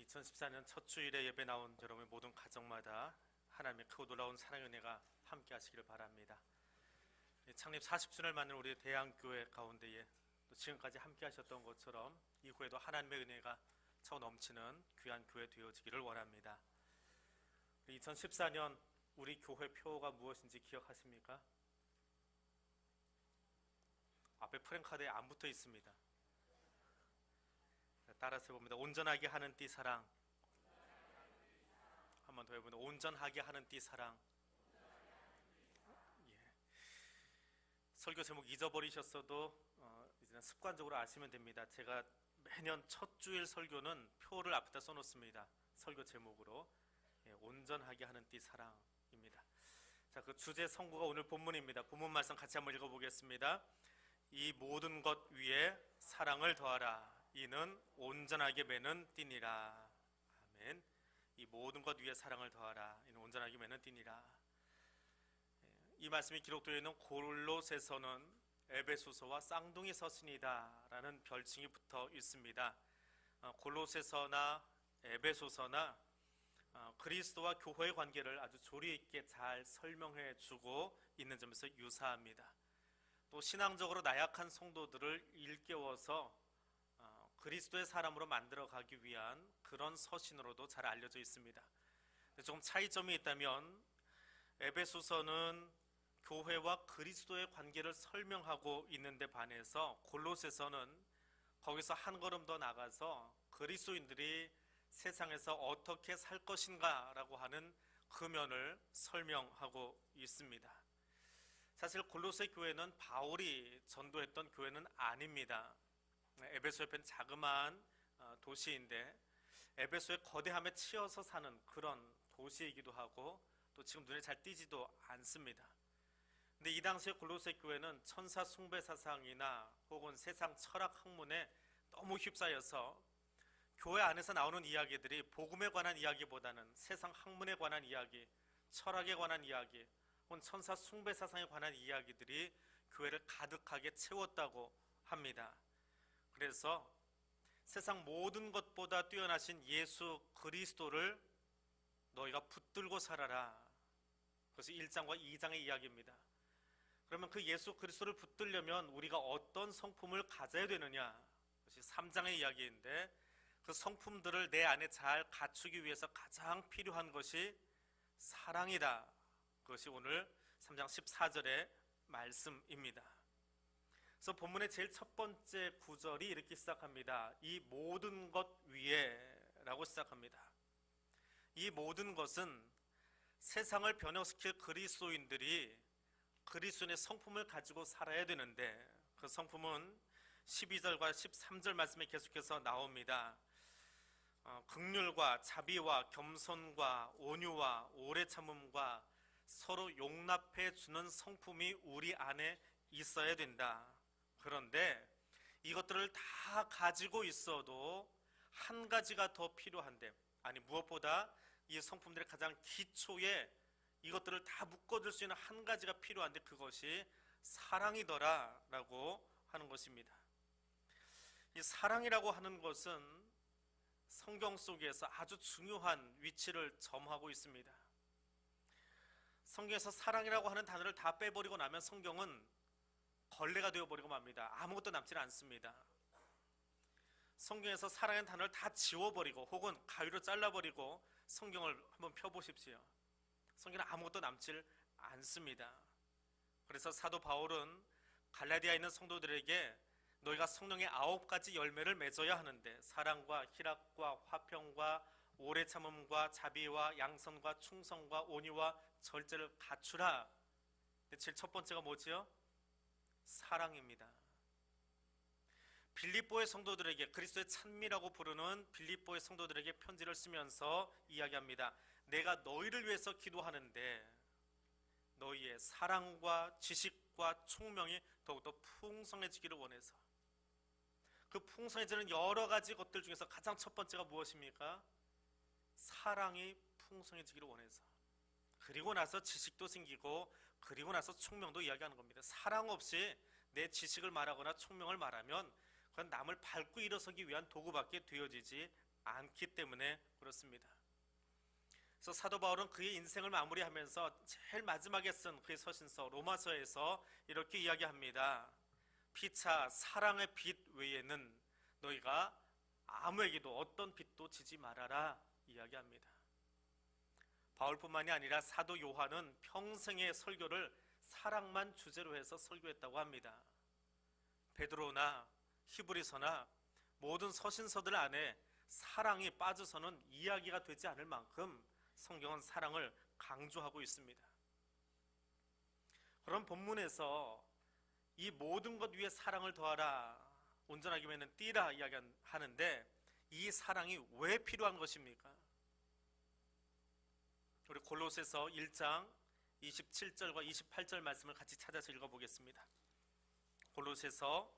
2014년 첫 주일에 예배 나온 여러분의 모든 가정마다 하나님의 크고 놀라운 사랑의 은혜가 함께 하시기를 바랍니다. 창립 40주년을 맞는 우리 대양교회 가운데에 또 지금까지 함께 하셨던 것처럼 이후에도 하나님의 은혜가 차고 넘치는 귀한 교회 되어지기를 원합니다. 2014년 우리 교회 표어가 무엇인지 기억하십니까? 앞에 프랭카드에 안 붙어 있습니다. 따라서 해봅니다. 온전하게 하는 띠 사랑. 한 번 더 해봅니다. 온전하게 하는 띠 사랑. 예. 설교 제목 잊어버리셨어도 이제는 습관적으로 아시면 됩니다. 제가 매년 첫 주일 설교는 표를 앞에다 써놓습니다. 설교 제목으로 온전하게 하는 띠 사랑입니다. 자, 그 주제 성구가 오늘 본문입니다. 본문 말씀 같이 한번 읽어보겠습니다. 이 모든 것 위에 사랑을 더하라. 이는 온전하게 매는 띠니라. 아멘. 이 모든 것 위에 사랑을 더하라. 이는 온전하게 매는 띠니라. 이 말씀이 기록되어 있는 골로새서는 에베소서와 쌍둥이 서신이다 라는 별칭이 붙어 있습니다. 골로새서나 에베소서나 그리스도와 교회의 관계를 아주 조리 있게 잘 설명해 주고 있는 점에서 유사합니다. 또 신앙적으로 나약한 성도들을 일깨워서 그리스도의 사람으로 만들어가기 위한 그런 서신으로도 잘 알려져 있습니다. 조금 차이점이 있다면 에베소서는 교회와 그리스도의 관계를 설명하고 있는데 반해서 골로새서는 거기서 한 걸음 더 나가서 그리스도인들이 세상에서 어떻게 살 것인가 라고 하는 그 면을 설명하고 있습니다. 사실 골로새 교회는 바울이 전도했던 교회는 아닙니다. 에베소 옆에는 자그마한 도시인데 에베소의 거대함에 치여서 사는 그런 도시이기도 하고 또 지금 눈에 잘 띄지도 않습니다. 근데 이 당시에 골로새 교회는 천사 숭배 사상이나 혹은 세상 철학 학문에 너무 휩싸여서 교회 안에서 나오는 이야기들이 복음에 관한 이야기보다는 세상 학문에 관한 이야기, 철학에 관한 이야기, 혹은 천사 숭배 사상에 관한 이야기들이 교회를 가득하게 채웠다고 합니다. 그래서 세상 모든 것보다 뛰어나신 예수 그리스도를 너희가 붙들고 살아라. 그것이 1장과 2장의 이야기입니다. 그러면 그 예수 그리스도를 붙들려면 우리가 어떤 성품을 가져야 되느냐? 그것이 3장의 이야기인데 그 성품들을 내 안에 잘 갖추기 위해서 가장 필요한 것이 사랑이다. 그것이 오늘 3장 14절의 말씀입니다. 그래서 본문의 제일 첫 번째 구절이 이렇게 시작합니다. 이 모든 것 위에 라고 시작합니다. 이 모든 것은 세상을 변형시킬 그리스도인들이 그리스도인의 성품을 가지고 살아야 되는데 그 성품은 12절과 13절 말씀에 계속해서 나옵니다. 긍휼과 자비와 겸손과 온유와 오래 참음과 서로 용납해 주는 성품이 우리 안에 있어야 된다. 그런데 이것들을 다 가지고 있어도 한 가지가 더 필요한데, 아니 무엇보다 이 성품들의 가장 기초에 이것들을 다 묶어줄 수 있는 한 가지가 필요한데 그것이 사랑이더라 라고 하는 것입니다. 이 사랑이라고 하는 것은 성경 속에서 아주 중요한 위치를 점하고 있습니다. 성경에서 사랑이라고 하는 단어를 다 빼버리고 나면 성경은 걸레가 되어버리고 맙니다. 아무것도 남지는 않습니다. 성경에서 사랑의 단어를 다 지워버리고 혹은 가위로 잘라버리고 성경을 한번 펴보십시오. 성경은 아무것도 남질 않습니다. 그래서 사도 바울은 갈라디아에 있는 성도들에게 너희가 성령의 9가지 열매를 맺어야 하는데 사랑과 희락과 화평과 오래 참음과 자비와 양선과 충성과 온유와 절제를 갖추라. 제일 첫 번째가 뭐지요? 사랑입니다. 빌립보의 성도들에게 그리스도의 찬미라고 부르는 빌립보의 성도들에게 편지를 쓰면서 이야기합니다. 내가 너희를 위해서 기도하는데 너희의 사랑과 지식과 총명이 더욱더 풍성해지기를 원해서. 그 풍성해지는 여러 가지 것들 중에서 가장 첫 번째가 무엇입니까? 사랑이 풍성해지기를 원해서. 그리고 나서 지식도 생기고 그리고 나서 총명도 이야기하는 겁니다. 사랑 없이 내 지식을 말하거나 총명을 말하면 그건 남을 밟고 일어서기 위한 도구밖에 되어지지 않기 때문에 그렇습니다. 그래서 사도 바울은 그의 인생을 마무리하면서 제일 마지막에 쓴 그의 서신서 로마서에서 이렇게 이야기합니다. 피차 사랑의 빛 외에는 너희가 아무에게도 어떤 빛도 지지 말아라 이야기합니다. 바울뿐만이 아니라 사도 요한은 평생의 설교를 사랑만 주제로 해서 설교했다고 합니다. 베드로나 히브리서나 모든 서신서들 안에 사랑이 빠져서는 이야기가 되지 않을 만큼 성경은 사랑을 강조하고 있습니다. 그런 본문에서 이 모든 것 위에 사랑을 더하라, 온전하게 매는 띠라 이야기하는데 이 사랑이 왜 필요한 것입니까? 우리 골로새서 1장 27절과 28절 말씀을 같이 찾아서 읽어보겠습니다. 골로새서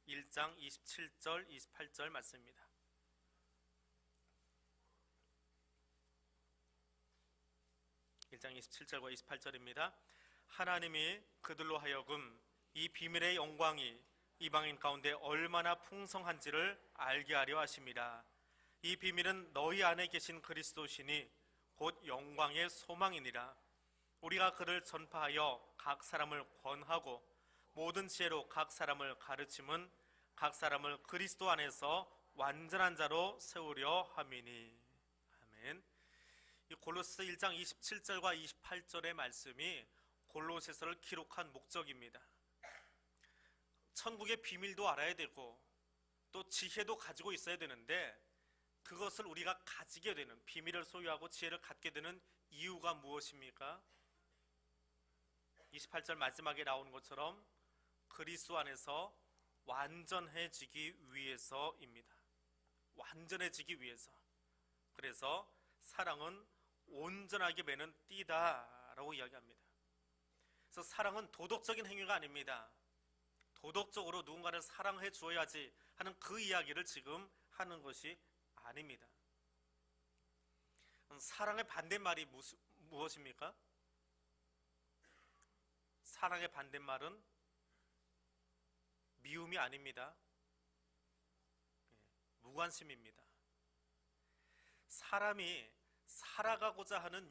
1장 27절 28절 말씀입니다. (1장 27절과 28절입니다) 하나님이 그들로 하여금 이 비밀의 영광이 이방인 가운데 얼마나 풍성한지를 알게 하려 하심이라. 이 비밀은 너희 안에 계신 그리스도시니 곧 영광의 소망이니라. 우리가 그를 전파하여 각 사람을 권하고 모든 지혜로 각 사람을 가르침은 각 사람을 그리스도 안에서 완전한 자로 세우려 함이니. 아멘. 이 골로새 1장 27절과 28절의 말씀이 골로새서를 기록한 목적입니다. 천국의 비밀도 알아야 되고 또 지혜도 가지고 있어야 되는데 그것을 우리가 가지게 되는, 비밀을 소유하고 지혜를 갖게 되는 이유가 무엇입니까? 28절 마지막에 나오는 것처럼 그리스도 안에서 완전해지기 위해서입니다. 완전해지기 위해서. 그래서 사랑은 온전하게 매는 띠다라고 이야기합니다. 그래서 사랑은 도덕적인 행위가 아닙니다. 도덕적으로 누군가를 사랑해 주어야지 하는 그 이야기를 지금 하는 것이 아닙니다. 사랑의 반대말이 무엇입니까? 사랑의 반대말은 미움이 아닙니다. 무관심입니다. 사람이 살아가고자 하는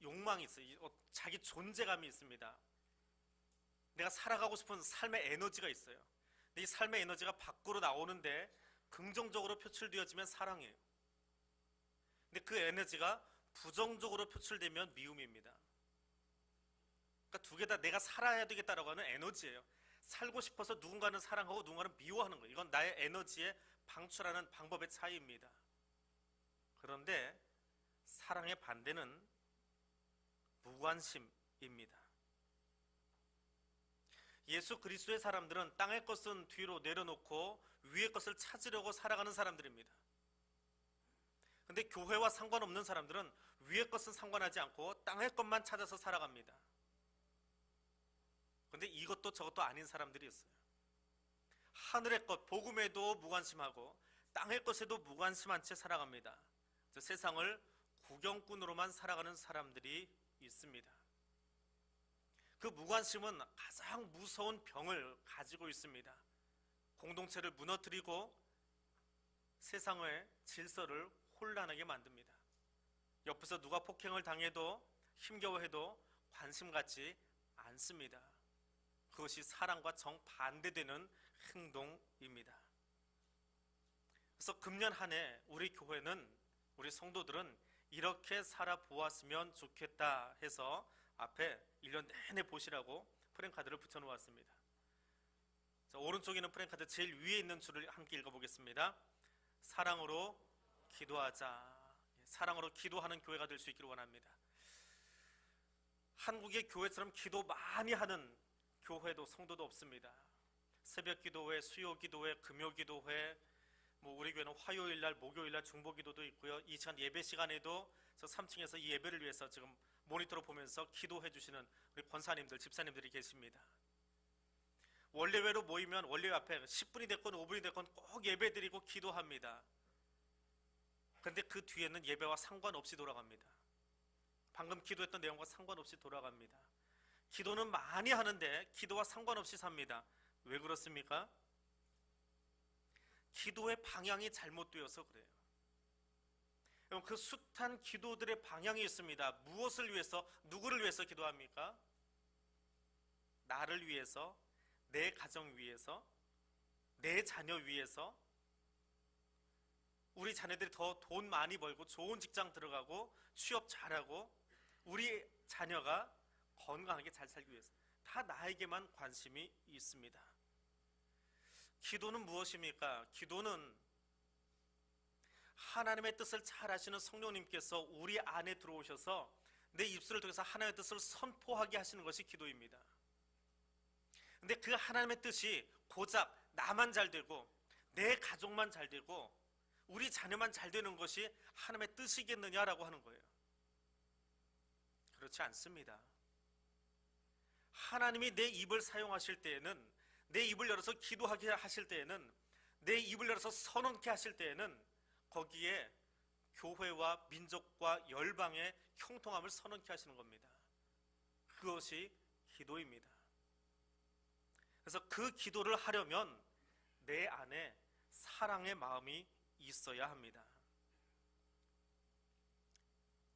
욕망이 있어요. 자기 존재감이 있습니다. 내가 살아가고 싶은 삶의 에너지가 있어요. 근데 이 삶의 에너지가 밖으로 나오는데 긍정적으로 표출되어지면 사랑이에요. 근데 그 에너지가 부정적으로 표출되면 미움입니다. 그러니까 두 개 다 내가 살아야 되겠다라고 하는 에너지예요. 살고 싶어서 누군가는 사랑하고 누군가는 미워하는 거예요. 이건 나의 에너지에 방출하는 방법의 차이입니다. 그런데 사랑의 반대는 무관심입니다. 예수 그리스도의 사람들은 땅의 것은 뒤로 내려놓고 위의 것을 찾으려고 살아가는 사람들입니다. 근데 교회와 상관없는 사람들은 위의 것은 상관하지 않고 땅의 것만 찾아서 살아갑니다. 근데 이것도 저것도 아닌 사람들이 있어요. 하늘의 것, 복음에도 무관심하고 땅의 것에도 무관심한 채 살아갑니다. 세상을 구경꾼으로만 살아가는 사람들이 있습니다. 그 무관심은 가장 무서운 병을 가지고 있습니다. 공동체를 무너뜨리고 세상의 질서를 혼란하게 만듭니다. 옆에서 누가 폭행을 당해도 힘겨워해도 관심 갖지 않습니다. 그것이 사랑과 정반대되는 행동입니다. 그래서 금년 한 해 우리 교회는, 우리 성도들은 이렇게 살아보았으면 좋겠다 해서 앞에 1년 내내 보시라고 프랭카드를 붙여놓았습니다. 자, 오른쪽에 있는 프랭카드 제일 위에 있는 줄을 함께 읽어보겠습니다. 사랑으로 기도하자. 사랑으로 기도하는 교회가 될 수 있기를 원합니다. 한국의 교회처럼 기도 많이 하는 교회도 성도도 없습니다. 새벽 기도회, 수요 기도회, 금요 기도회, 우리 교회는 화요일날, 목요일날 중보 기도도 있고요. 이 시간 예배 시간에도 저 3층에서 이 예배를 위해서 지금 모니터로 보면서 기도해 주시는 우리 권사님들, 집사님들이 계십니다. 원례회로 모이면 원례회 앞에 10분이 됐건 5분이 됐건 꼭 예배 드리고 기도합니다. 그런데 그 뒤에는 예배와 상관없이 돌아갑니다. 방금 기도했던 내용과 상관없이 돌아갑니다. 기도는 많이 하는데 기도와 상관없이 삽니다. 왜 그렇습니까? 기도의 방향이 잘못되어서 그래요. 여러분, 그 숱한 기도들의 방향이 있습니다. 무엇을 위해서, 누구를 위해서 기도합니까? 나를 위해서, 내 가정 위해서, 내 자녀 위해서, 우리 자녀들이 더 돈 많이 벌고 좋은 직장 들어가고 취업 잘하고 우리 자녀가 건강하게 잘 살기 위해서, 다 나에게만 관심이 있습니다. 기도는 무엇입니까? 기도는 하나님의 뜻을 잘 아시는 성령님께서 우리 안에 들어오셔서 내 입술을 통해서 하나님의 뜻을 선포하게 하시는 것이 기도입니다. 근데 그 하나님의 뜻이 고작 나만 잘 되고 내 가족만 잘 되고 우리 자녀만 잘 되는 것이 하나님의 뜻이겠느냐라고 하는 거예요. 그렇지 않습니다. 하나님이 내 입을 사용하실 때에는, 내 입을 열어서 기도하게 하실 때에는, 내 입을 열어서 선언케 하실 때에는 거기에 교회와 민족과 열방의 형통함을 선언케 하시는 겁니다. 그것이 기도입니다. 그래서 그 기도를 하려면 내 안에 사랑의 마음이 있어야 합니다.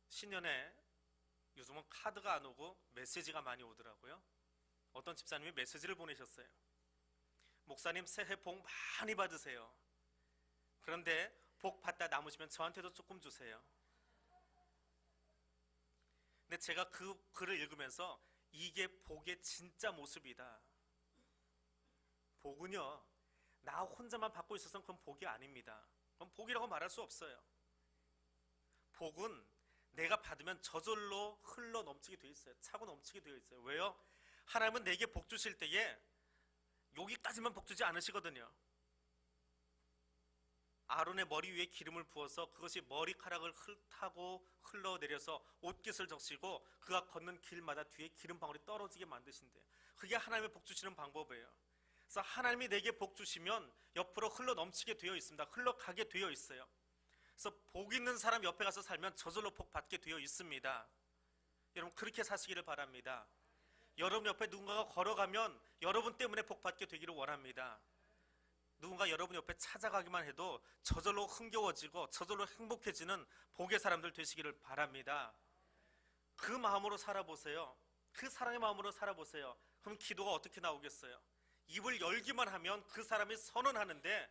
신년에 요즘은 카드가 안 오고 메시지가 많이 오더라고요. 어떤 집사님이 메시지를 보내셨어요. 목사님, 새해 복 많이 받으세요. 그런데 복 받다 남으시면 저한테도 조금 주세요. 근데 제가 그 글을 읽으면서 이게 복의 진짜 모습이다. 복은요, 나 혼자만 받고 있어서는 그건 복이 아닙니다. 그건 복이라고 말할 수 없어요. 복은 내가 받으면 저절로 흘러 넘치게 되어 있어요. 차고 넘치게 되어 있어요. 왜요? 하나님은 내게 복 주실 때에 여기까지만 복 주지 않으시거든요. 아론의 머리 위에 기름을 부어서 그것이 머리카락을 타고 흘러내려서 옷깃을 적시고 그가 걷는 길마다 뒤에 기름방울이 떨어지게 만드신대요. 그게 하나님의 복 주시는 방법이에요. 그래서 하나님이 내게 복 주시면 옆으로 흘러 넘치게 되어 있습니다. 흘러가게 되어 있어요. 그래서 복 있는 사람 옆에 가서 살면 저절로 복 받게 되어 있습니다. 여러분, 그렇게 사시기를 바랍니다. 여러분 옆에 누군가가 걸어가면 여러분 때문에 복 받게 되기를 원합니다. 누군가 여러분 옆에 찾아가기만 해도 저절로 흥겨워지고 저절로 행복해지는 복의 사람들 되시기를 바랍니다. 그 마음으로 살아보세요. 그 사랑의 마음으로 살아보세요. 그럼 기도가 어떻게 나오겠어요? 입을 열기만 하면 그 사람이 선언하는데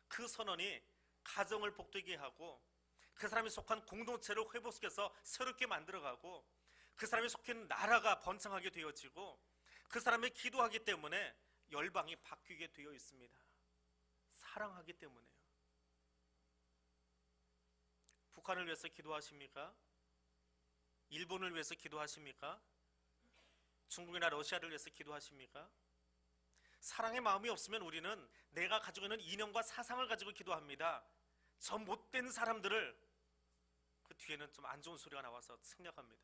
그 선언이 가정을 복되게 하고 그 사람이 속한 공동체를 회복시켜서 새롭게 만들어가고 그 사람이 속해 있는 나라가 번창하게 되어지고 그 사람이 기도하기 때문에 열방이 바뀌게 되어 있습니다. 사랑하기 때문에요. 북한을 위해서 기도하십니까? 일본을 위해서 기도하십니까? 중국이나 러시아를 위해서 기도하십니까? 사랑의 마음이 없으면 우리는 내가 가지고 있는 이념과 사상을 가지고 기도합니다. 저 못된 사람들을, 그 뒤에는 좀 안 좋은 소리가 나와서 생략합니다.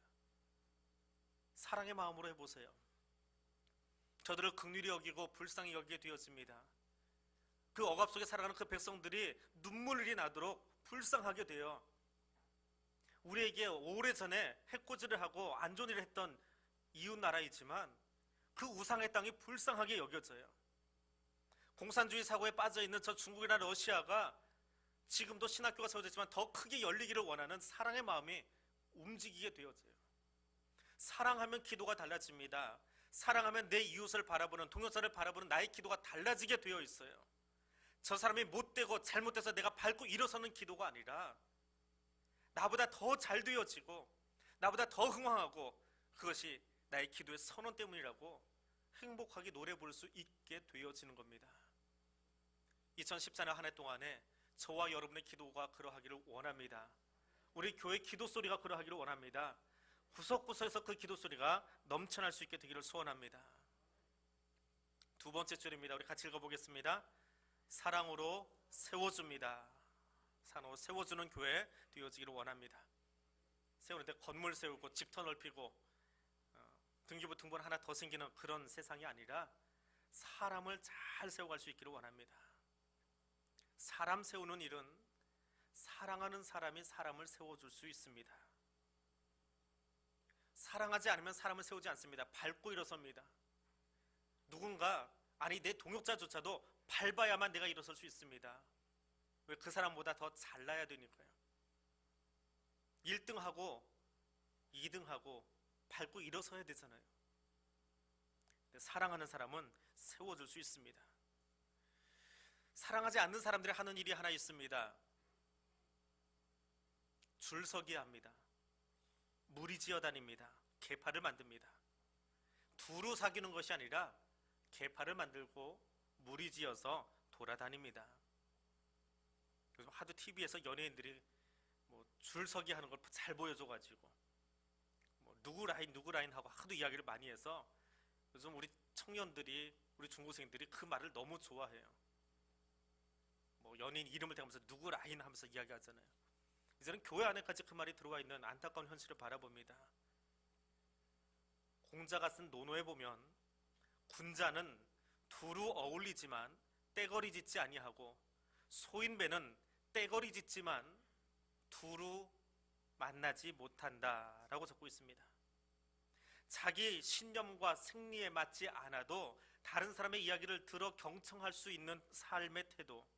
사랑의 마음으로 해보세요. 저들을 긍휼히 여기고 불쌍히 여기게 되었습니다. 그 억압 속에 살아가는 그 백성들이 눈물이 나도록 불쌍하게 돼요. 우리에게 오래전에 해코지를 하고 안 좋은 일을 했던 이웃 나라이지만 그 우상의 땅이 불쌍하게 여겨져요. 공산주의 사고에 빠져있는 저 중국이나 러시아가 지금도 신학교가 세워졌지만 더 크게 열리기를 원하는 사랑의 마음이 움직이게 되어져요. 사랑하면 기도가 달라집니다. 사랑하면 내 이웃을 바라보는, 동역자를 바라보는 나의 기도가 달라지게 되어 있어요. 저 사람이 못되고 잘못돼서 내가 밟고 일어서는 기도가 아니라 나보다 더 잘 되어지고 나보다 더 흥황하고 그것이 나의 기도의 선언 때문이라고 행복하게 노래 부를 수 있게 되어지는 겁니다. 2014년 한 해 동안에 저와 여러분의 기도가 그러하기를 원합니다. 우리 교회 기도 소리가 그러하기를 원합니다. 구석구석에서 그 기도 소리가 넘쳐날 수 있게 되기를 소원합니다. 두 번째 줄입니다. 우리 같이 읽어보겠습니다. 사랑으로 세워줍니다. 사랑으로 세워주는 교회 되어지기를 원합니다. 세우는데 건물 세우고 집터 넓히고 등기부 등본 하나 더 생기는 그런 세상이 아니라 사람을 잘 세워갈 수 있기를 원합니다. 사람 세우는 일은 사랑하는 사람이 사람을 세워줄 수 있습니다. 사랑하지 않으면 사람을 세우지 않습니다. 밟고 일어섭니다. 누군가, 아니 내 동역자조차도 밟아야만 내가 일어설 수 있습니다. 왜? 그 사람보다 더 잘나야 되니까요. 1등하고 2등하고 밟고 일어서야 되잖아요. 사랑하는 사람은 세워줄 수 있습니다. 사랑하지 않는 사람들이 하는 일이 하나 있습니다. 줄 서기 합니다. 무리지어 다닙니다. 계파를 만듭니다. 두루 사귀는 것이 아니라 계파를 만들고 무리지어서 돌아다닙니다. 요즘 하도 TV에서 연예인들이 줄 서기 하는 걸 잘 보여줘가지고 누구 라인 하고 하도 이야기를 많이 해서 요즘 우리 청년들이, 우리 중고생들이 그 말을 너무 좋아해요. 연예인 이름을 대면서 누구 라인 하면서 이야기하잖아요. 이제는 교회 안에까지 그 말이 들어와 있는 안타까운 현실을 바라봅니다. 공자가 쓴 논어에 보면 군자는 두루 어울리지만 떼거리 짓지 아니하고 소인배는 떼거리 짓지만 두루 만나지 못한다 라고 적고 있습니다. 자기 신념과 생리에 맞지 않아도 다른 사람의 이야기를 들어 경청할 수 있는 삶의 태도,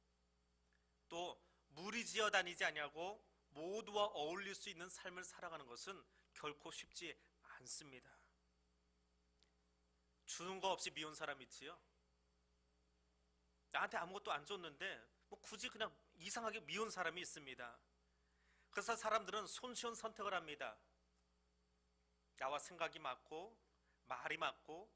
또 무리지어 다니지 아니하고 모두와 어울릴 수 있는 삶을 살아가는 것은 결코 쉽지 않습니다. 주는 거 없이 미운 사람 있지요? 나한테 아무것도 안 줬는데 굳이 그냥 이상하게 미운 사람이 있습니다. 그래서 사람들은 손쉬운 선택을 합니다. 나와 생각이 맞고 말이 맞고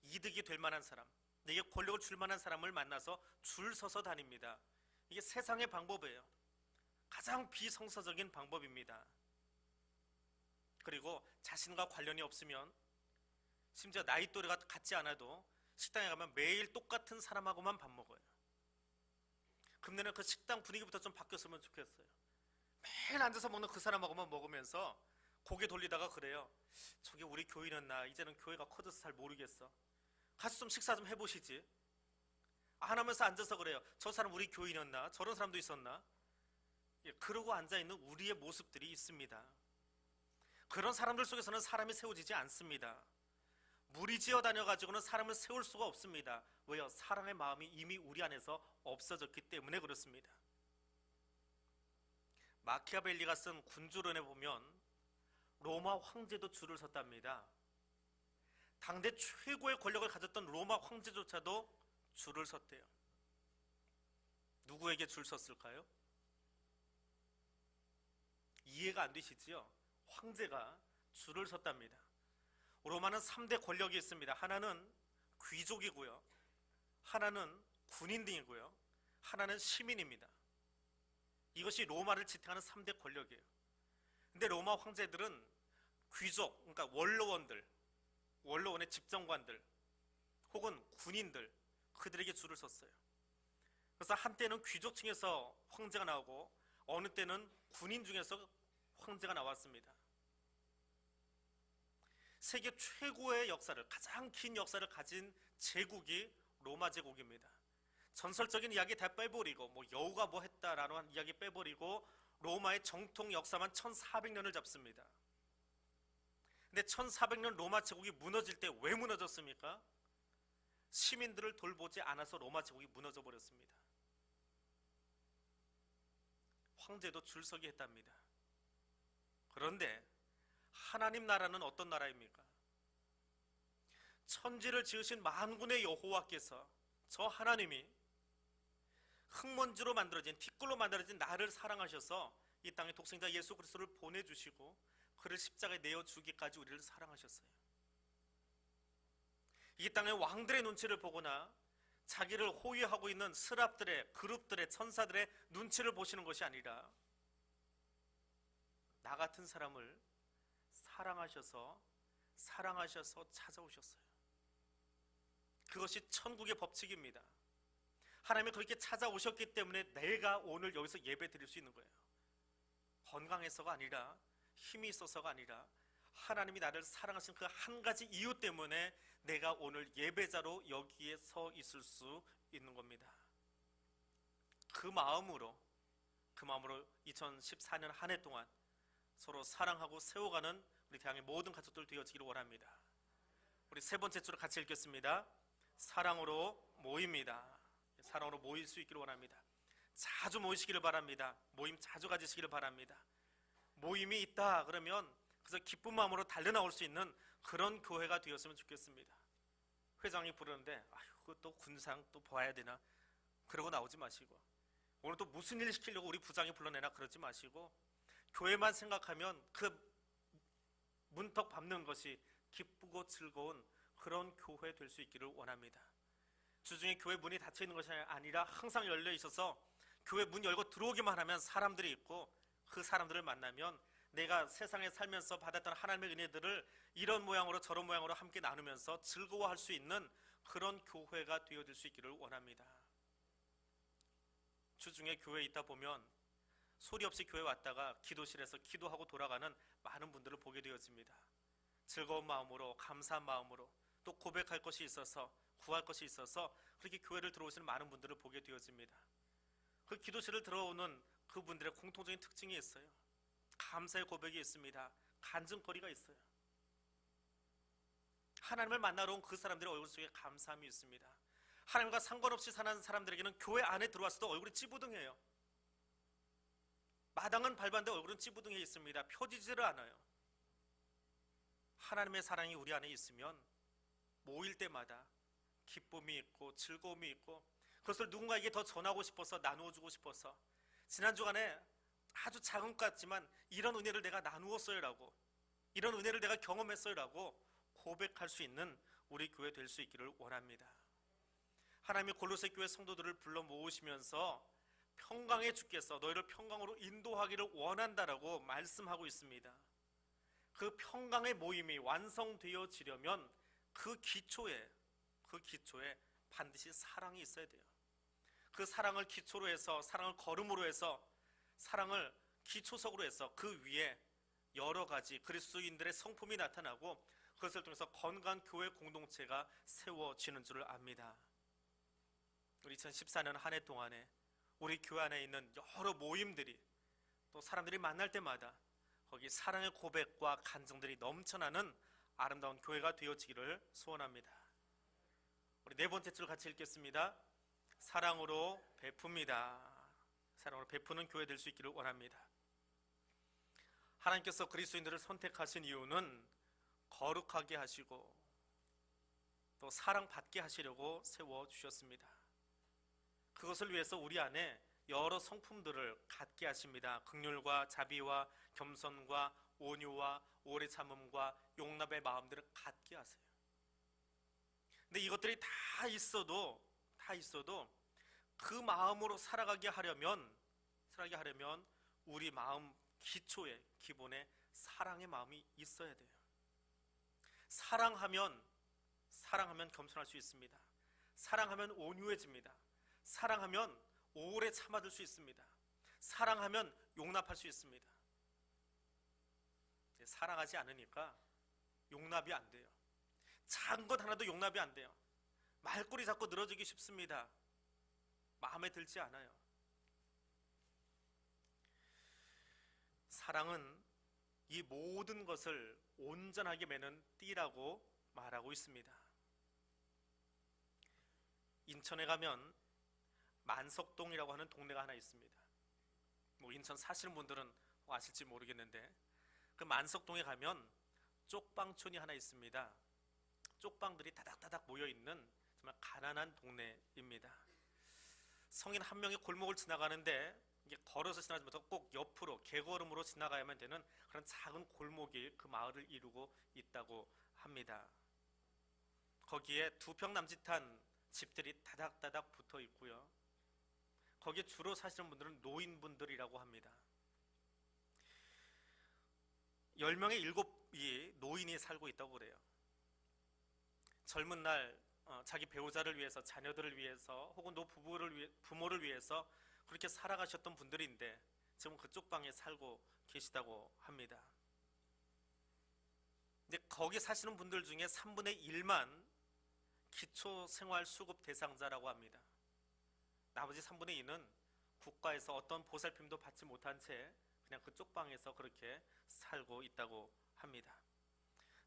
이득이 될 만한 사람, 내게 권력을 줄 만한 사람을 만나서 줄 서서 다닙니다. 이게 세상의 방법이에요. 가장 비성서적인 방법입니다. 그리고 자신과 관련이 없으면, 심지어 나이 또래가 같지 않아도 식당에 가면 매일 똑같은 사람하고만 밥 먹어요. 금년에 그 식당 분위기부터 좀 바뀌었으면 좋겠어요. 매일 앉아서 먹는 그 사람하고만 먹으면서 고개 돌리다가 그래요. 저게 우리 교인이었나? 이제는 교회가 커져서 잘 모르겠어. 가서 좀 식사 좀 해보시지. 안 하면서 앉아서 그래요. 저 사람 우리 교인이었나? 저런 사람도 있었나? 그러고 앉아있는 우리의 모습들이 있습니다. 그런 사람들 속에서는 사람이 세워지지 않습니다. 무리지어 다녀가지고는 사람을 세울 수가 없습니다. 왜요? 사랑의 마음이 이미 우리 안에서 없어졌기 때문에 그렇습니다. 마키아벨리가 쓴 군주론에 보면 로마 황제도 줄을 섰답니다. 당대 최고의 권력을 가졌던 로마 황제조차도 줄을 섰대요. 누구에게 줄 섰을까요? 이해가 안 되시지요? 황제가 줄을 섰답니다. 로마는 3대 권력이 있습니다. 하나는 귀족이고요, 하나는 군인 등이고요, 하나는 시민입니다. 이것이 로마를 지탱하는 3대 권력이에요. 근데 로마 황제들은 귀족, 그러니까 원로원의 집정관들 혹은 군인들, 그들에게 줄을 섰어요. 그래서 한때는 귀족층에서 황제가 나오고 어느 때는 군인 중에서 황제가 나왔습니다. 세계 최고의 역사를, 가장 긴 역사를 가진 제국이 로마 제국입니다. 전설적인 이야기 다 빼버리고 여우가 뭐 했다라는 이야기 빼버리고 로마의 정통 역사만 1400년을 잡습니다. 근데 1400년 로마 제국이 무너질 때 왜 무너졌습니까? 시민들을 돌보지 않아서 로마 제국이 무너져 버렸습니다. 황제도 줄서기 했답니다. 그런데 하나님 나라는 어떤 나라입니까? 천지를 지으신 만군의 여호와께서, 저 하나님이 흙먼지로 만들어진, 티끌로 만들어진 나를 사랑하셔서 이 땅에 독생자 예수 그리스도를 보내주시고 그를 십자가에 내어주기까지 우리를 사랑하셨어요. 이 땅의 왕들의 눈치를 보거나 자기를 호위하고 있는 스랍들의, 그룹들의, 천사들의 눈치를 보시는 것이 아니라 나 같은 사람을 사랑하셔서 찾아오셨어요. 그것이 천국의 법칙입니다. 하나님이 그렇게 찾아오셨기 때문에 내가 오늘 여기서 예배 드릴 수 있는 거예요. 건강해서가 아니라, 힘이 있어서가 아니라, 하나님이 나를 사랑하신 그 한 가지 이유 때문에 내가 오늘 예배자로 여기에 서 있을 수 있는 겁니다. 그 마음으로 2014년 한 해 동안 서로 사랑하고 세워가는 우리 대학의 모든 가족들 되어지기를 원합니다. 우리 세 번째 줄을 같이 읽겠습니다. 사랑으로 모입니다. 사랑으로 모일 수 있기를 원합니다. 자주 모이시기를 바랍니다. 모임 자주 가지시기를 바랍니다. 모임이 있다 그러면 그래서 기쁜 마음으로 달려나올 수 있는 그런 교회가 되었으면 좋겠습니다. 회장이 부르는데 아이고 또 군상 또 봐야 되나 그러고 나오지 마시고, 오늘 또 무슨 일 시키려고 우리 부장이 불러내나 그러지 마시고, 교회만 생각하면 그 문턱 밟는 것이 기쁘고 즐거운 그런 교회 될 수 있기를 원합니다. 주중에 교회 문이 닫혀 있는 것이 아니라 항상 열려 있어서 교회 문 열고 들어오기만 하면 사람들이 있고, 그 사람들을 만나면 내가 세상에 살면서 받았던 하나님의 은혜들을 이런 모양으로 저런 모양으로 함께 나누면서 즐거워할 수 있는 그런 교회가 되어질 수 있기를 원합니다. 주중에 교회에 있다 보면 소리 없이 교회 왔다가 기도실에서 기도하고 돌아가는 많은 분들을 보게 되어집니다. 즐거운 마음으로, 감사한 마음으로, 또 고백할 것이 있어서, 구할 것이 있어서 그렇게 교회를 들어오시는 많은 분들을 보게 되어집니다. 그 기도실을 들어오는 그분들의 공통적인 특징이 있어요. 감사의 고백이 있습니다. 간증거리가 있어요. 하나님을 만나러 온 그 사람들의 얼굴 속에 감사함이 있습니다. 하나님과 상관없이 사는 사람들에게는 교회 안에 들어왔어도 얼굴이 찌부둥해요. 마당은 밟았는데 얼굴은 찌부둥해 있습니다. 펴지지를 않아요. 하나님의 사랑이 우리 안에 있으면 모일 때마다 기쁨이 있고 즐거움이 있고, 그것을 누군가에게 더 전하고 싶어서, 나누어주고 싶어서, 지난 주간에 아주 작은 것 같지만 이런 은혜를 내가 나누었어요라고, 이런 은혜를 내가 경험했어요라고 고백할 수 있는 우리 교회 될 수 있기를 원합니다. 하나님이 골로새 교회 성도들을 불러 모으시면서 평강의 주께서 너희를 평강으로 인도하기를 원한다라고 말씀하고 있습니다. 그 평강의 모임이 완성되어지려면 그 기초에 반드시 사랑이 있어야 돼요. 그 사랑을 기초로 해서, 사랑을 걸음으로 해서, 사랑을 기초석으로 해서 그 위에 여러 가지 그리스도인들의 성품이 나타나고, 그것을 통해서 건강한 교회 공동체가 세워지는 줄 압니다. 우리 2014년 한 해 동안에 우리 교회 안에 있는 여러 모임들이, 또 사람들이 만날 때마다 거기 사랑의 고백과 간증들이 넘쳐나는 아름다운 교회가 되어지기를 소원합니다. 우리 네 번째 줄 같이 읽겠습니다. 사랑으로 베풉니다. 사랑으로 베푸는 교회 될 수 있기를 원합니다. 하나님께서 그리스도인들을 선택하신 이유는 거룩하게 하시고 또 사랑받게 하시려고 세워주셨습니다. 그것을 위해서 우리 안에 여러 성품들을 갖게 하십니다. 긍휼과 자비와 겸손과 온유와 오래 참음과 용납의 마음들을 갖게 하세요. 근데 이것들이 다 있어도 그 마음으로 살아가게 하려면 우리 마음 기초에, 기본에 사랑의 마음이 있어야 돼요. 사랑하면 겸손할 수 있습니다. 사랑하면 온유해집니다. 사랑하면 오래 참아둘 수 있습니다. 사랑하면 용납할 수 있습니다. 사랑하지 않으니까 용납이 안 돼요. 작은 것 하나도 용납이 안 돼요. 말꼬리 잡고 늘어지기 쉽습니다. 마음에 들지 않아요. 사랑은 이 모든 것을 온전하게 매는 띠라고 말하고 있습니다. 인천에 가면 만석동이라고 하는 동네가 하나 있습니다. 인천 사시는 분들은 아실지 모르겠는데, 그 만석동에 가면 쪽방촌이 하나 있습니다. 쪽방들이 다닥다닥 모여있는 정말 가난한 동네입니다. 성인 한 명이 골목을 지나가는데 이게 걸어서 지나지 못하고 꼭 옆으로 개걸음으로 지나가야만 되는 그런 작은 골목이 그 마을을 이루고 있다고 합니다. 거기에 두 평 남짓한 집들이 다닥다닥 붙어 있고요. 거기에 주로 사시는 분들은 노인분들이라고 합니다. 10명에 7이 노인이 살고 있다고 그래요. 젊은 날 자기 배우자를 위해서, 자녀들을 위해서, 혹은 부모를 위해서 그렇게 살아가셨던 분들인데 지금 그쪽 방에 살고 계시다고 합니다. 근데 거기 사시는 분들 중에 3분의 1만 기초생활수급 대상자라고 합니다. 나머지 3분의 2는 국가에서 어떤 보살핌도 받지 못한 채 그냥 그쪽 방에서 그렇게 살고 있다고 합니다.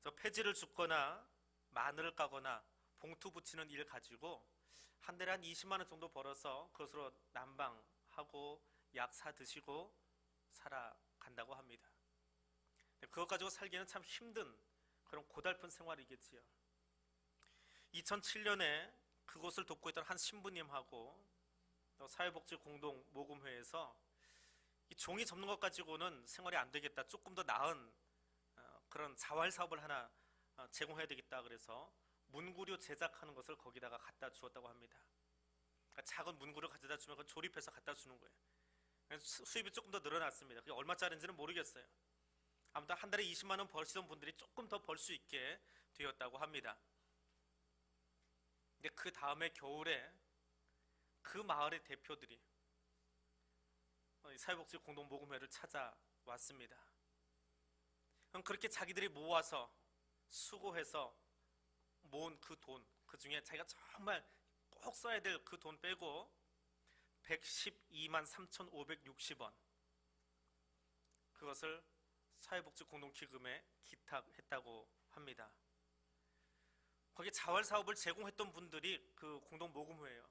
그래서 폐지를 줍거나 마늘을 까거나 봉투 붙이는 일 가지고 한 달에 한 20만 원 정도 벌어서 그것으로 난방하고 약 사 드시고 살아간다고 합니다. 그것 가지고 살기는 참 힘든 그런 고달픈 생활이겠지요. 2007년에 그곳을 돕고 있던 한 신부님하고 사회복지 공동 모금회에서 이 종이 접는 것 가지고는 생활이 안 되겠다. 조금 더 나은 그런 자활 사업을 하나 제공해야 되겠다. 그래서 문구류 제작하는 것을 거기다가 갖다 주었다고 합니다. 그러니까 작은 문구를 가져다 주면 그걸 조립해서 갖다 주는 거예요. 수입이 조금 더 늘어났습니다. 그게 얼마짜리인지는 모르겠어요. 아무튼 한 달에 20만 원 벌시던 분들이 조금 더 벌 수 있게 되었다고 합니다. 근데 그 다음에 겨울에 그 마을의 대표들이 사회복지 공동모금회를 찾아왔습니다. 그렇게 자기들이 모아서 수고해서 모은 그 돈, 그 중에 자기가 정말 꼭 써야 될 그 돈 빼고 112만 3,560원 그것을 사회복지 공동기금에 기탁했다고 합니다. 거기 자활사업을 제공했던 분들이 그 공동모금회예요.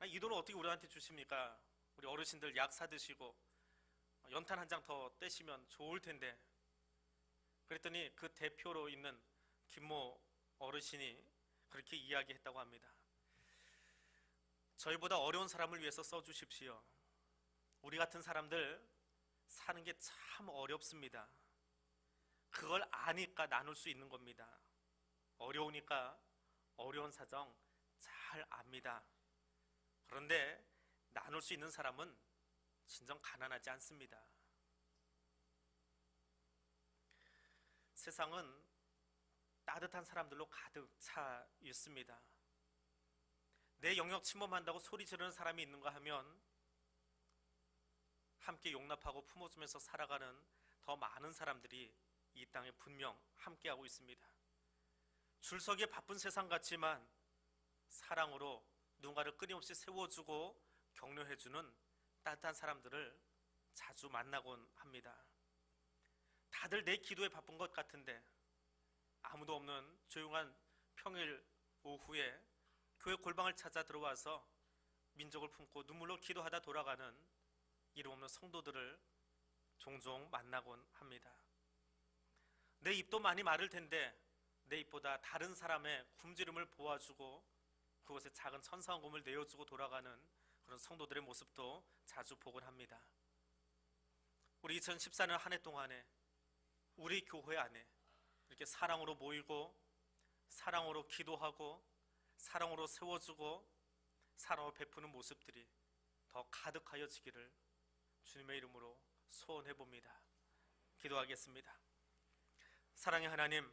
이 돈을 어떻게 우리한테 주십니까? 우리 어르신들 약 사드시고 연탄 한 장 더 떼시면 좋을 텐데. 그랬더니 그 대표로 있는 김모 어르신이 그렇게 이야기했다고 합니다. 저희보다 어려운 사람을 위해서 써주십시오. 우리 같은 사람들 사는 게 참 어렵습니다. 그걸 아니까 나눌 수 있는 겁니다. 어려우니까 어려운 사정 잘 압니다. 그런데 나눌 수 있는 사람은 진정 가난하지 않습니다. 세상은 따뜻한 사람들로 가득 차 있습니다. 내 영역 침범한다고 소리 지르는 사람이 있는가 하면 함께 용납하고 품어주면서 살아가는 더 많은 사람들이 이 땅에 분명 함께하고 있습니다. 줄서기에 바쁜 세상 같지만 사랑으로 누군가를 끊임없이 세워주고 격려해주는 따뜻한 사람들을 자주 만나곤 합니다. 다들 내 기도에 바쁜 것 같은데 아무도 없는 조용한 평일 오후에 교회 골방을 찾아 들어와서 민족을 품고 눈물로 기도하다 돌아가는 이름 없는 성도들을 종종 만나곤 합니다. 내 입도 많이 마를 텐데 내 입보다 다른 사람의 굶주림을 보아주고 그곳에 작은 천사원금을 내어주고 돌아가는 그런 성도들의 모습도 자주 보곤 합니다. 우리 2014년 한 해 동안에 우리 교회 안에 이렇게 사랑으로 모이고 사랑으로 기도하고 사랑으로 세워주고 사랑으로 베푸는 모습들이 더 가득하여지기를 주님의 이름으로 소원해 봅니다. 기도하겠습니다. 사랑의 하나님,